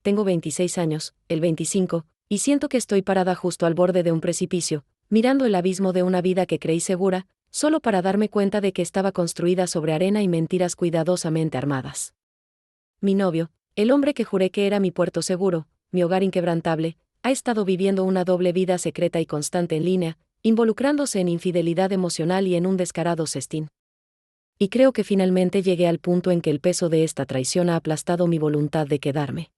tengo 26 años, el 25, y siento que estoy parada justo al borde de un precipicio, mirando el abismo de una vida que creí segura, solo para darme cuenta de que estaba construida sobre arena y mentiras cuidadosamente armadas. Mi novio, el hombre que juré que era mi puerto seguro, mi hogar inquebrantable, ha estado viviendo una doble vida secreta y constante en línea, involucrándose en infidelidad emocional y en un descarado sexting. Y creo que finalmente llegué al punto en que el peso de esta traición ha aplastado mi voluntad de quedarme.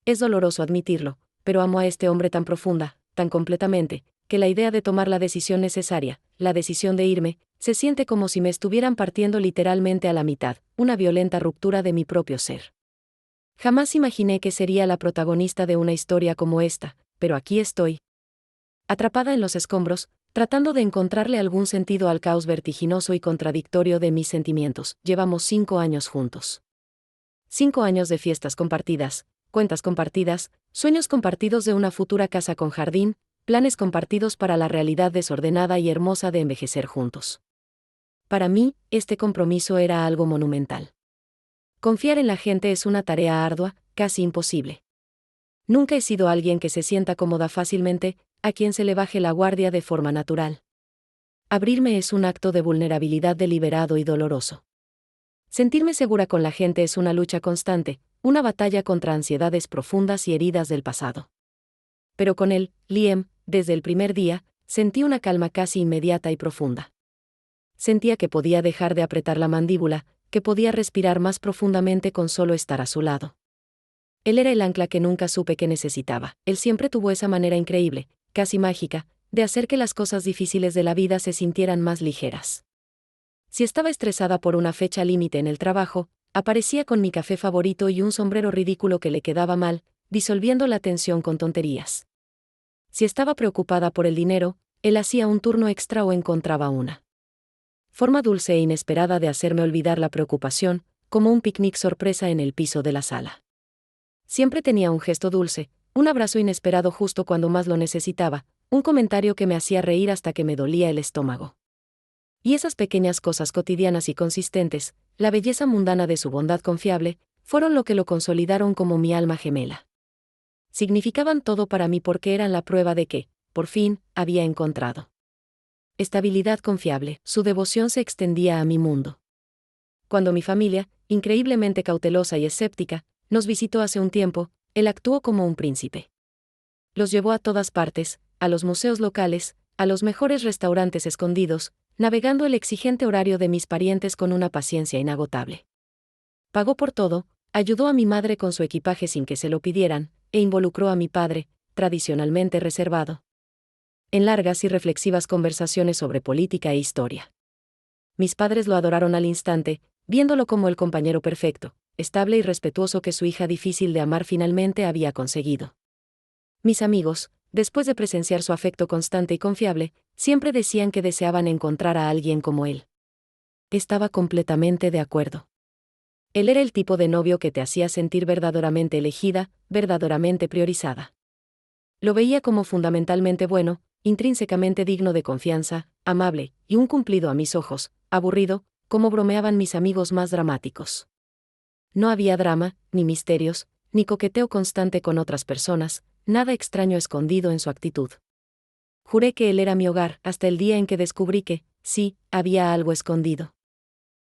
Es doloroso admitirlo, pero amo a este hombre tan profunda, tan completamente, que la idea de tomar la decisión necesaria, la decisión de irme, se siente como si me estuvieran partiendo literalmente a la mitad, una violenta ruptura de mi propio ser. Jamás imaginé que sería la protagonista de una historia como esta, pero aquí estoy. Atrapada en los escombros, tratando de encontrarle algún sentido al caos vertiginoso y contradictorio de mis sentimientos. Llevamos 5 años juntos. 5 años de fiestas compartidas, cuentas compartidas, sueños compartidos de una futura casa con jardín, planes compartidos para la realidad desordenada y hermosa de envejecer juntos. Para mí, este compromiso era algo monumental. Confiar en la gente es una tarea ardua, casi imposible. Nunca he sido alguien que se sienta cómoda fácilmente, a quien se le baje la guardia de forma natural. Abrirme es un acto de vulnerabilidad deliberado y doloroso. Sentirme segura con la gente es una lucha constante, una batalla contra ansiedades profundas y heridas del pasado. Pero con él, Liam, desde el primer día, sentí una calma casi inmediata y profunda. Sentía que podía dejar de apretar la mandíbula, que podía respirar más profundamente con solo estar a su lado. Él era el ancla que nunca supe que necesitaba. Él siempre tuvo esa manera increíble, casi mágica, de hacer que las cosas difíciles de la vida se sintieran más ligeras. Si estaba estresada por una fecha límite en el trabajo, aparecía con mi café favorito y un sombrero ridículo que le quedaba mal, disolviendo la tensión con tonterías. Si estaba preocupada por el dinero, él hacía un turno extra o encontraba una forma dulce e inesperada de hacerme olvidar la preocupación, como un picnic sorpresa en el piso de la sala. Siempre tenía un gesto dulce, un abrazo inesperado justo cuando más lo necesitaba, un comentario que me hacía reír hasta que me dolía el estómago. Y esas pequeñas cosas cotidianas y consistentes, la belleza mundana de su bondad confiable, fueron lo que lo consolidaron como mi alma gemela. Significaban todo para mí porque eran la prueba de que, por fin, había encontrado estabilidad confiable. Su devoción se extendía a mi mundo. Cuando mi familia, increíblemente cautelosa y escéptica, nos visitó hace un tiempo, él actuó como un príncipe. Los llevó a todas partes, a los museos locales, a los mejores restaurantes escondidos, navegando el exigente horario de mis parientes con una paciencia inagotable. Pagó por todo, ayudó a mi madre con su equipaje sin que se lo pidieran, e involucró a mi padre, tradicionalmente reservado, en largas y reflexivas conversaciones sobre política e historia. Mis padres lo adoraron al instante, viéndolo como el compañero perfecto, estable y respetuoso que su hija difícil de amar finalmente había conseguido. Mis amigos, después de presenciar su afecto constante y confiable, siempre decían que deseaban encontrar a alguien como él. Estaba completamente de acuerdo. Él era el tipo de novio que te hacía sentir verdaderamente elegida, verdaderamente priorizada. Lo veía como fundamentalmente bueno, intrínsecamente digno de confianza, amable, y un cumplido a mis ojos, aburrido, como bromeaban mis amigos más dramáticos. No había drama, ni misterios, ni coqueteo constante con otras personas, nada extraño escondido en su actitud. Juré que él era mi hogar hasta el día en que descubrí que, sí, había algo escondido.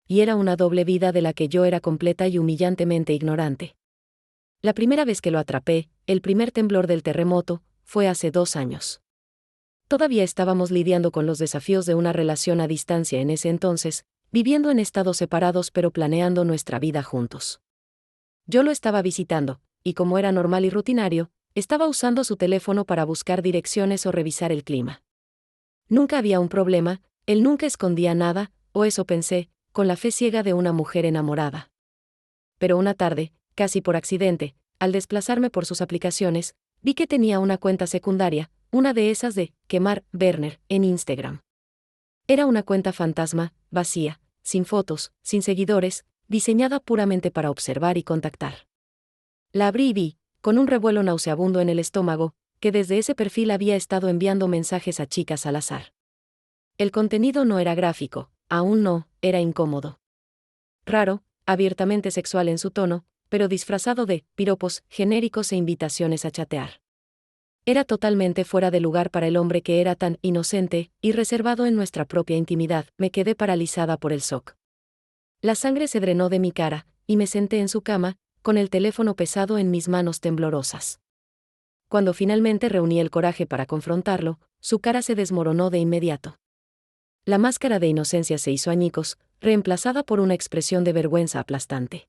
Y era una doble vida de la que yo era completa y humillantemente ignorante. La primera vez que lo atrapé, el primer temblor del terremoto, fue hace 2 años. Todavía estábamos lidiando con los desafíos de una relación a distancia en ese entonces, viviendo en estados separados pero planeando nuestra vida juntos. Yo lo estaba visitando, y como era normal y rutinario, estaba usando su teléfono para buscar direcciones o revisar el clima. Nunca había un problema, él nunca escondía nada, o eso pensé, con la fe ciega de una mujer enamorada. Pero una tarde, casi por accidente, al desplazarme por sus aplicaciones, vi que tenía una cuenta secundaria, una de esas de quemar Werner en Instagram. Era una cuenta fantasma, vacía, sin fotos, sin seguidores, diseñada puramente para observar y contactar. La abrí y vi, con un revuelo nauseabundo en el estómago, que desde ese perfil había estado enviando mensajes a chicas al azar. El contenido no era gráfico, aún no, era incómodo. Raro, abiertamente sexual en su tono, pero disfrazado de piropos genéricos e invitaciones a chatear. Era totalmente fuera de lugar para el hombre que era tan inocente y reservado en nuestra propia intimidad. Me quedé paralizada por el shock. La sangre se drenó de mi cara, y me senté en su cama, con el teléfono pesado en mis manos temblorosas. Cuando finalmente reuní el coraje para confrontarlo, su cara se desmoronó de inmediato. La máscara de inocencia se hizo añicos, reemplazada por una expresión de vergüenza aplastante.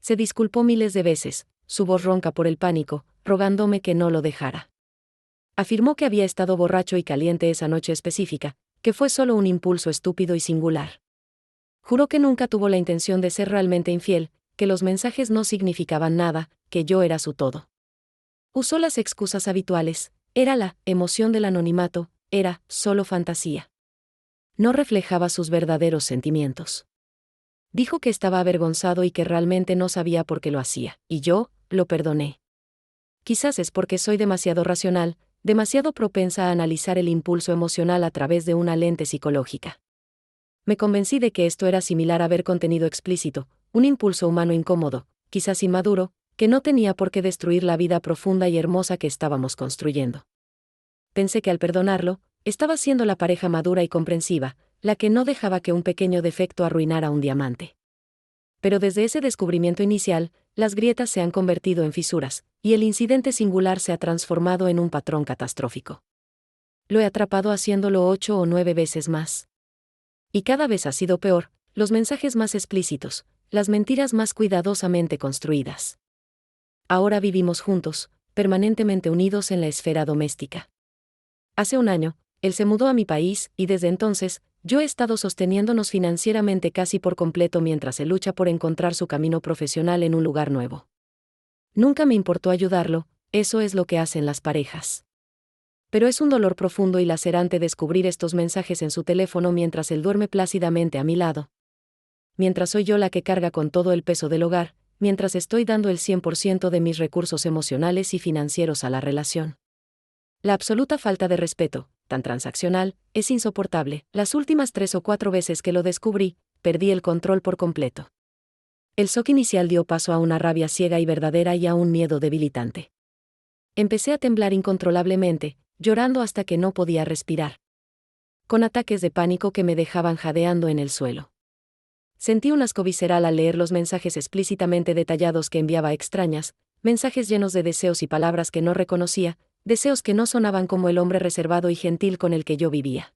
Se disculpó miles de veces, su voz ronca por el pánico, rogándome que no lo dejara. Afirmó que había estado borracho y caliente esa noche específica, que fue solo un impulso estúpido y singular. Juró que nunca tuvo la intención de ser realmente infiel, que los mensajes no significaban nada, que yo era su todo. Usó las excusas habituales: era la emoción del anonimato, era solo fantasía. No reflejaba sus verdaderos sentimientos. Dijo que estaba avergonzado y que realmente no sabía por qué lo hacía, y yo lo perdoné. Quizás es porque soy demasiado racional, demasiado propensa a analizar el impulso emocional a través de una lente psicológica. Me convencí de que esto era similar a ver contenido explícito, un impulso humano incómodo, quizás inmaduro, que no tenía por qué destruir la vida profunda y hermosa que estábamos construyendo. Pensé que al perdonarlo, estaba siendo la pareja madura y comprensiva, la que no dejaba que un pequeño defecto arruinara un diamante. Pero desde ese descubrimiento inicial, las grietas se han convertido en fisuras, y el incidente singular se ha transformado en un patrón catastrófico. Lo he atrapado haciéndolo 8 o 9 veces más. Y cada vez ha sido peor: los mensajes más explícitos, las mentiras más cuidadosamente construidas. Ahora vivimos juntos, permanentemente unidos en la esfera doméstica. Hace un año, él se mudó a mi país, y desde entonces, yo he estado sosteniéndonos financieramente casi por completo mientras él lucha por encontrar su camino profesional en un lugar nuevo. Nunca me importó ayudarlo, eso es lo que hacen las parejas. Pero es un dolor profundo y lacerante descubrir estos mensajes en su teléfono mientras él duerme plácidamente a mi lado. Mientras soy yo la que carga con todo el peso del hogar, mientras estoy dando el 100% de mis recursos emocionales y financieros a la relación. La absoluta falta de respeto, tan transaccional, es insoportable. Las últimas 3 o 4 veces que lo descubrí, perdí el control por completo. El shock inicial dio paso a una rabia ciega y verdadera y a un miedo debilitante. Empecé a temblar incontrolablemente, llorando hasta que no podía respirar. Con ataques de pánico que me dejaban jadeando en el suelo. Sentí un asco visceral al leer los mensajes explícitamente detallados que enviaba a extrañas, mensajes llenos de deseos y palabras que no reconocía, deseos que no sonaban como el hombre reservado y gentil con el que yo vivía.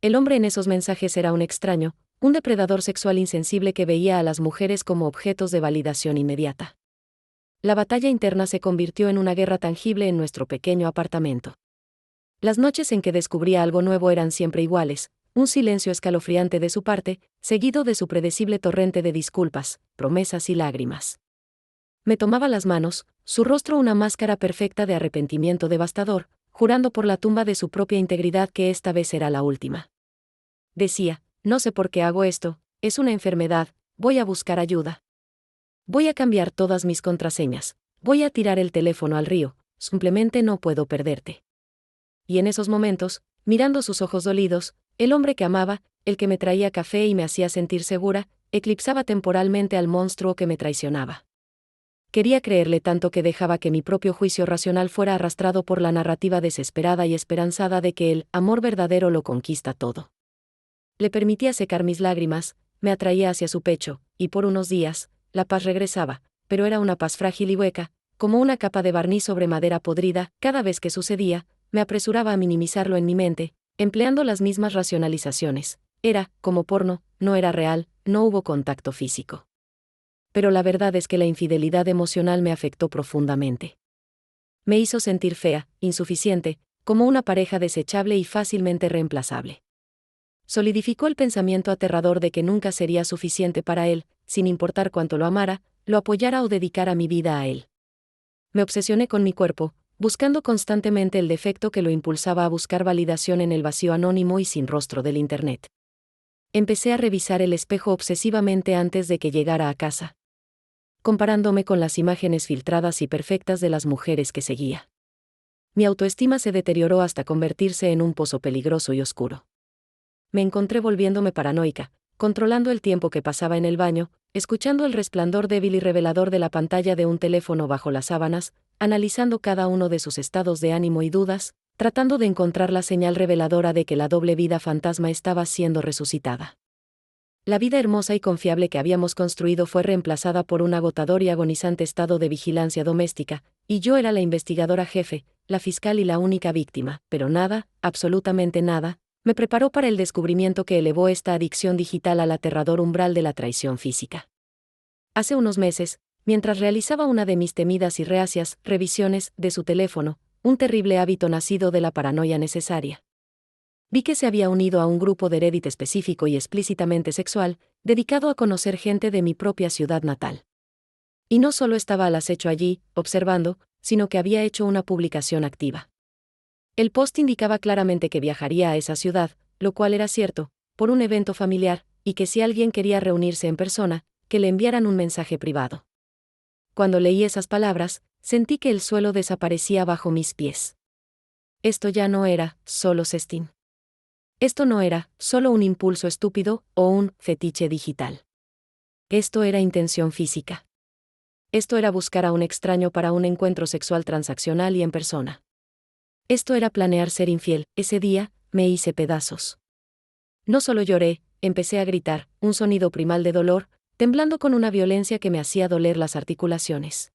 El hombre en esos mensajes era un extraño, un depredador sexual insensible que veía a las mujeres como objetos de validación inmediata. La batalla interna se convirtió en una guerra tangible en nuestro pequeño apartamento. Las noches en que descubría algo nuevo eran siempre iguales: un silencio escalofriante de su parte, seguido de su predecible torrente de disculpas, promesas y lágrimas. Me tomaba las manos, su rostro una máscara perfecta de arrepentimiento devastador, jurando por la tumba de su propia integridad que esta vez era la última. Decía: no sé por qué hago esto, es una enfermedad, voy a buscar ayuda. Voy a cambiar todas mis contraseñas, voy a tirar el teléfono al río, simplemente no puedo perderte. Y en esos momentos, mirando sus ojos dolidos, el hombre que amaba, el que me traía café y me hacía sentir segura, eclipsaba temporalmente al monstruo que me traicionaba. Quería creerle tanto que dejaba que mi propio juicio racional fuera arrastrado por la narrativa desesperada y esperanzada de que el amor verdadero lo conquista todo. Le permitía secar mis lágrimas, me atraía hacia su pecho, y por unos días, la paz regresaba, pero era una paz frágil y hueca, como una capa de barniz sobre madera podrida. Cada vez que sucedía, me apresuraba a minimizarlo en mi mente, empleando las mismas racionalizaciones. Era como porno, no era real, no hubo contacto físico. Pero la verdad es que la infidelidad emocional me afectó profundamente. Me hizo sentir fea, insuficiente, como una pareja desechable y fácilmente reemplazable. Solidificó el pensamiento aterrador de que nunca sería suficiente para él, sin importar cuánto lo amara, lo apoyara o dedicara mi vida a él. Me obsesioné con mi cuerpo, buscando constantemente el defecto que lo impulsaba a buscar validación en el vacío anónimo y sin rostro del Internet. Empecé a revisar el espejo obsesivamente antes de que llegara a casa, comparándome con las imágenes filtradas y perfectas de las mujeres que seguía. Mi autoestima se deterioró hasta convertirse en un pozo peligroso y oscuro. Me encontré volviéndome paranoica, controlando el tiempo que pasaba en el baño, escuchando el resplandor débil y revelador de la pantalla de un teléfono bajo las sábanas, analizando cada uno de sus estados de ánimo y dudas, tratando de encontrar la señal reveladora de que la doble vida fantasma estaba siendo resucitada. La vida hermosa y confiable que habíamos construido fue reemplazada por un agotador y agonizante estado de vigilancia doméstica, y yo era la investigadora jefe, la fiscal y la única víctima, pero nada, absolutamente nada, me preparó para el descubrimiento que elevó esta adicción digital al aterrador umbral de la traición física. Hace unos meses, mientras realizaba una de mis temidas y reacias revisiones de su teléfono, un terrible hábito nacido de la paranoia necesaria. Vi que se había unido a un grupo de Reddit específico y explícitamente sexual, dedicado a conocer gente de mi propia ciudad natal. Y no solo estaba al acecho allí, observando, sino que había hecho una publicación activa. El post indicaba claramente que viajaría a esa ciudad, lo cual era cierto, por un evento familiar, y que si alguien quería reunirse en persona, que le enviaran un mensaje privado. Cuando leí esas palabras, sentí que el suelo desaparecía bajo mis pies. Esto ya no era solo sexting. Esto no era solo un impulso estúpido o un fetiche digital. Esto era intención física. Esto era buscar a un extraño para un encuentro sexual transaccional y en persona. Esto era planear ser infiel. Ese día, me hice pedazos. No solo lloré, empecé a gritar, un sonido primal de dolor, temblando con una violencia que me hacía doler las articulaciones.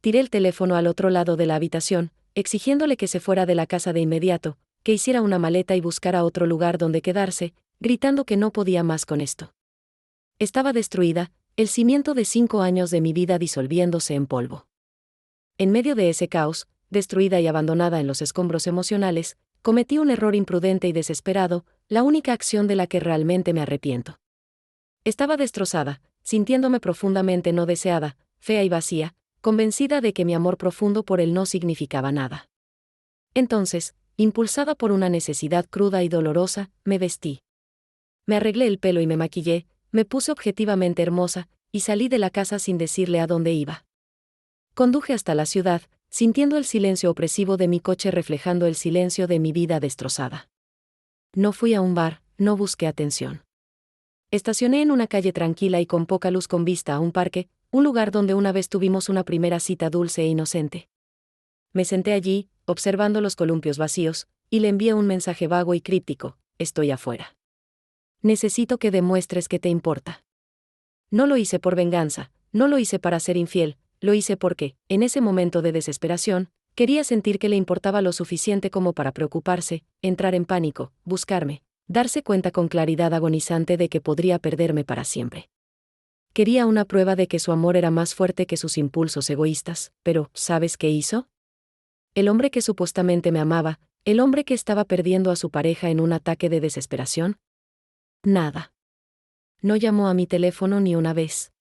Tiré el teléfono al otro lado de la habitación, exigiéndole que se fuera de la casa de inmediato, que hiciera una maleta y buscara otro lugar donde quedarse, gritando que no podía más con esto. Estaba destruida, el cimiento de 5 años de mi vida disolviéndose en polvo. En medio de ese caos, destruida y abandonada en los escombros emocionales, cometí un error imprudente y desesperado, la única acción de la que realmente me arrepiento. Estaba destrozada, sintiéndome profundamente no deseada, fea y vacía, convencida de que mi amor profundo por él no significaba nada. Entonces, impulsada por una necesidad cruda y dolorosa, me vestí. Me arreglé el pelo y me maquillé, me puse objetivamente hermosa, y salí de la casa sin decirle a dónde iba. Conduje hasta la ciudad, sintiendo el silencio opresivo de mi coche reflejando el silencio de mi vida destrozada. No fui a un bar, no busqué atención. Estacioné en una calle tranquila y con poca luz con vista a un parque, un lugar donde una vez tuvimos una primera cita dulce e inocente. Me senté allí, observando los columpios vacíos, y le envié un mensaje vago y críptico: estoy afuera. Necesito que demuestres que te importa. No lo hice por venganza, no lo hice para ser infiel, lo hice porque, en ese momento de desesperación, quería sentir que le importaba lo suficiente como para preocuparse, entrar en pánico, buscarme, darse cuenta con claridad agonizante de que podría perderme para siempre. Quería una prueba de que su amor era más fuerte que sus impulsos egoístas, pero, ¿sabes qué hizo? El hombre que supuestamente me amaba, el hombre que estaba perdiendo a su pareja en un ataque de desesperación. Nada. No llamó a mi teléfono ni una vez.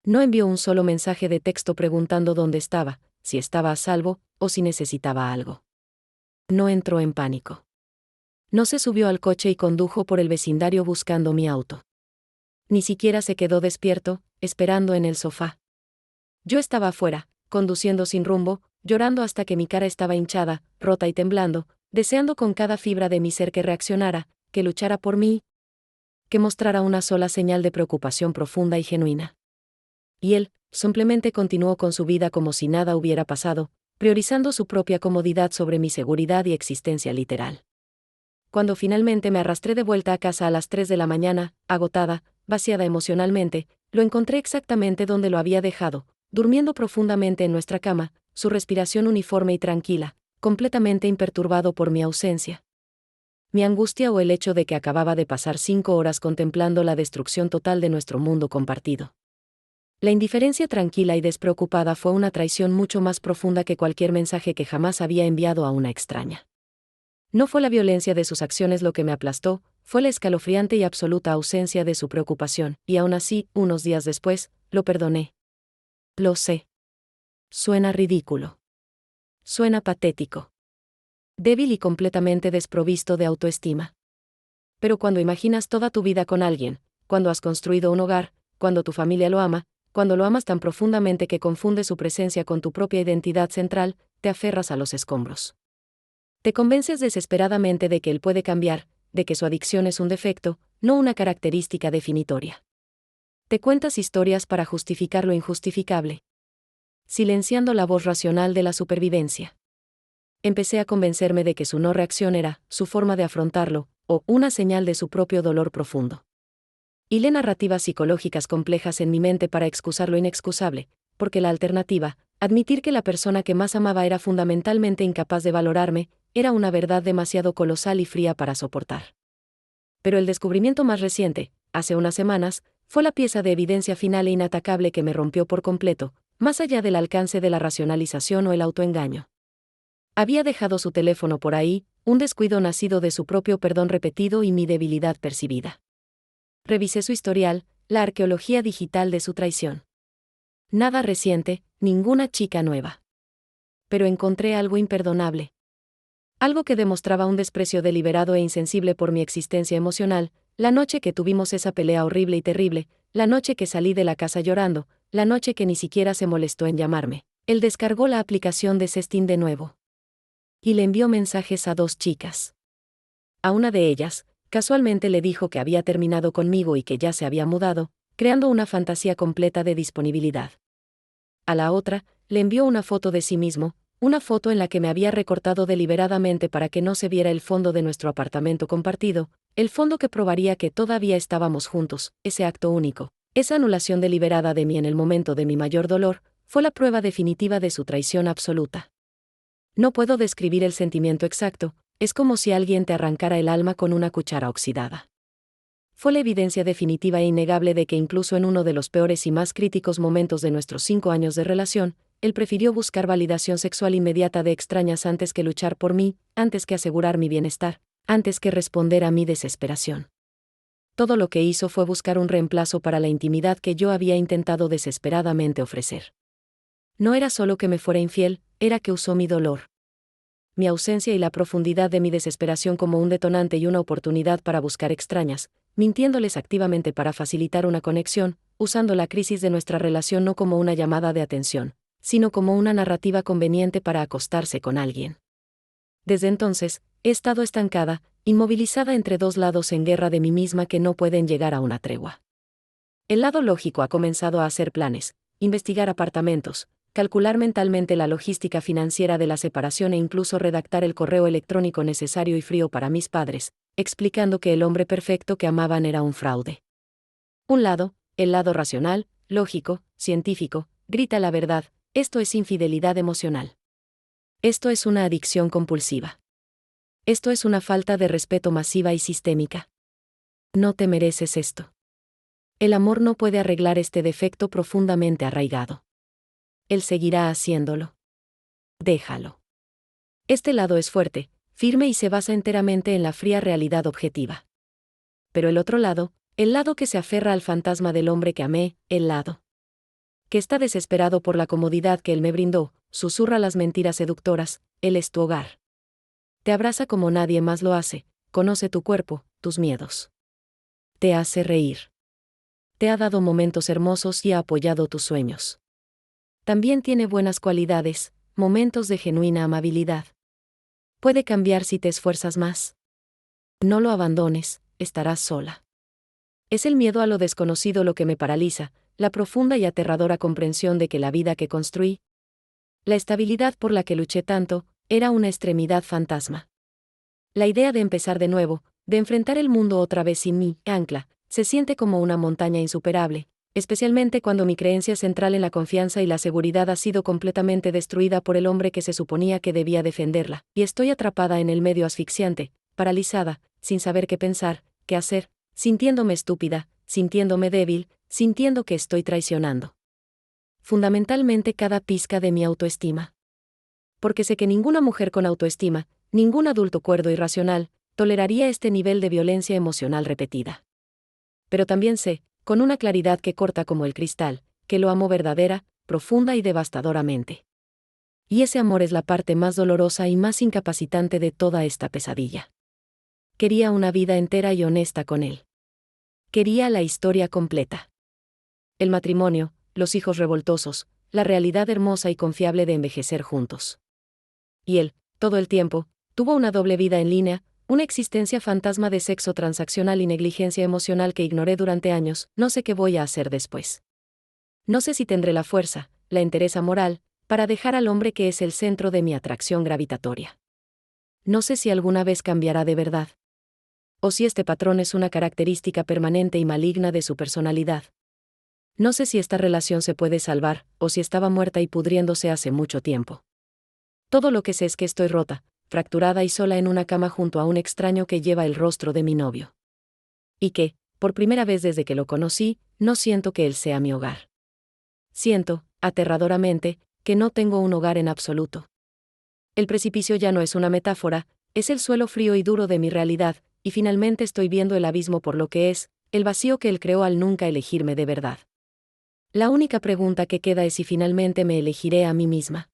No envió un solo mensaje de texto preguntando dónde estaba, si estaba a salvo, o si necesitaba algo. No entró en pánico. No se subió al coche y condujo por el vecindario buscando mi auto. Ni siquiera se quedó despierto, esperando en el sofá. Yo estaba afuera, conduciendo sin rumbo, llorando hasta que mi cara estaba hinchada, rota y temblando, deseando con cada fibra de mi ser que reaccionara, que luchara por mí, que mostrara una sola señal de preocupación profunda y genuina. Y él, simplemente continuó con su vida como si nada hubiera pasado, priorizando su propia comodidad sobre mi seguridad y existencia literal. Cuando finalmente me arrastré de vuelta a casa a las 3 de la mañana, agotada, vaciada emocionalmente, lo encontré exactamente donde lo había dejado, durmiendo profundamente en nuestra cama, su respiración uniforme y tranquila, completamente imperturbado por mi ausencia. Mi angustia o el hecho de que acababa de pasar 5 horas contemplando la destrucción total de nuestro mundo compartido. La indiferencia tranquila y despreocupada fue una traición mucho más profunda que cualquier mensaje que jamás había enviado a una extraña. No fue la violencia de sus acciones lo que me aplastó, fue la escalofriante y absoluta ausencia de su preocupación, y aún así, unos días después, lo perdoné. Lo sé. Suena ridículo. Suena patético. Débil y completamente desprovisto de autoestima. Pero cuando imaginas toda tu vida con alguien, cuando has construido un hogar, cuando tu familia lo ama, cuando lo amas tan profundamente que confunde su presencia con tu propia identidad central, te aferras a los escombros. Te convences desesperadamente de que él puede cambiar, de que su adicción es un defecto, no una característica definitoria. Te cuentas historias para justificar lo injustificable, silenciando la voz racional de la supervivencia. Empecé a convencerme de que su no reacción era su forma de afrontarlo, o una señal de su propio dolor profundo. Hilé narrativas psicológicas complejas en mi mente para excusar lo inexcusable, porque la alternativa, admitir que la persona que más amaba era fundamentalmente incapaz de valorarme, era una verdad demasiado colosal y fría para soportar. Pero el descubrimiento más reciente, hace unas semanas, fue la pieza de evidencia final e inatacable que me rompió por completo, más allá del alcance de la racionalización o el autoengaño. Había dejado su teléfono por ahí, un descuido nacido de su propio perdón repetido y mi debilidad percibida. Revisé su historial, la arqueología digital de su traición. Nada reciente, ninguna chica nueva. Pero encontré algo imperdonable. Algo que demostraba un desprecio deliberado e insensible por mi existencia emocional, la noche que tuvimos esa pelea horrible y terrible, la noche que salí de la casa llorando, la noche que ni siquiera se molestó en llamarme. Él descargó la aplicación de Sexting de nuevo. Y le envió mensajes a 2 chicas. A una de ellas, casualmente le dijo que había terminado conmigo y que ya se había mudado, creando una fantasía completa de disponibilidad. A la otra, le envió una foto de sí mismo, una foto en la que me había recortado deliberadamente para que no se viera el fondo de nuestro apartamento compartido, el fondo que probaría que todavía estábamos juntos. Ese acto único, esa anulación deliberada de mí en el momento de mi mayor dolor, fue la prueba definitiva de su traición absoluta. No puedo describir el sentimiento exacto, es como si alguien te arrancara el alma con una cuchara oxidada. Fue la evidencia definitiva e innegable de que incluso en uno de los peores y más críticos momentos de nuestros 5 años de relación, él prefirió buscar validación sexual inmediata de extrañas antes que luchar por mí, antes que asegurar mi bienestar, antes que responder a mi desesperación. Todo lo que hizo fue buscar un reemplazo para la intimidad que yo había intentado desesperadamente ofrecer. No era solo que me fuera infiel, era que usó mi dolor, mi ausencia y la profundidad de mi desesperación como un detonante y una oportunidad para buscar extrañas, mintiéndoles activamente para facilitar una conexión, usando la crisis de nuestra relación no como una llamada de atención, sino como una narrativa conveniente para acostarse con alguien. Desde entonces, he estado estancada, inmovilizada entre 2 lados en guerra de mí misma que no pueden llegar a una tregua. El lado lógico ha comenzado a hacer planes, investigar apartamentos, calcular mentalmente la logística financiera de la separación e incluso redactar el correo electrónico necesario y frío para mis padres, explicando que el hombre perfecto que amaban era un fraude. Un lado, el lado racional, lógico, científico, grita la verdad: esto es infidelidad emocional. Esto es una adicción compulsiva. Esto es una falta de respeto masiva y sistémica. No te mereces esto. El amor no puede arreglar este defecto profundamente arraigado. Él seguirá haciéndolo. Déjalo. Este lado es fuerte, firme y se basa enteramente en la fría realidad objetiva. Pero el otro lado, el lado que se aferra al fantasma del hombre que amé, el lado que está desesperado por la comodidad que él me brindó, susurra las mentiras seductoras: él es tu hogar. Te abraza como nadie más lo hace, conoce tu cuerpo, tus miedos. Te hace reír. Te ha dado momentos hermosos y ha apoyado tus sueños. También tiene buenas cualidades, momentos de genuina amabilidad. Puede cambiar si te esfuerzas más. No lo abandones, estarás sola. Es el miedo a lo desconocido lo que me paraliza, la profunda y aterradora comprensión de que la vida que construí, la estabilidad por la que luché tanto, era una extremidad fantasma. La idea de empezar de nuevo, de enfrentar el mundo otra vez sin mi ancla, se siente como una montaña insuperable, especialmente cuando mi creencia central en la confianza y la seguridad ha sido completamente destruida por el hombre que se suponía que debía defenderla, y estoy atrapada en el medio asfixiante, paralizada, sin saber qué pensar, qué hacer, sintiéndome estúpida, sintiéndome débil, sintiendo que estoy traicionando fundamentalmente cada pizca de mi autoestima. Porque sé que ninguna mujer con autoestima, ningún adulto cuerdo y racional, toleraría este nivel de violencia emocional repetida. Pero también sé, con una claridad que corta como el cristal, que lo amo verdadera, profunda y devastadoramente. Y ese amor es la parte más dolorosa y más incapacitante de toda esta pesadilla. Quería una vida entera y honesta con él. Quería la historia completa. El matrimonio, los hijos revoltosos, la realidad hermosa y confiable de envejecer juntos. Y él, todo el tiempo, tuvo una doble vida en línea, Una existencia fantasma de sexo transaccional y negligencia emocional que ignoré durante años. No sé qué voy a hacer después. No sé si tendré la fuerza, la entereza moral, para dejar al hombre que es el centro de mi atracción gravitatoria. No sé si alguna vez cambiará de verdad. O si este patrón es una característica permanente y maligna de su personalidad. No sé si esta relación se puede salvar, o si estaba muerta y pudriéndose hace mucho tiempo. Todo lo que sé es que estoy rota, fracturada y sola en una cama junto a un extraño que lleva el rostro de mi novio. Y que, por primera vez desde que lo conocí, no siento que él sea mi hogar. Siento, aterradoramente, que no tengo un hogar en absoluto. El precipicio ya no es una metáfora, es el suelo frío y duro de mi realidad, y finalmente estoy viendo el abismo por lo que es, el vacío que él creó al nunca elegirme de verdad. La única pregunta que queda es si finalmente me elegiré a mí misma.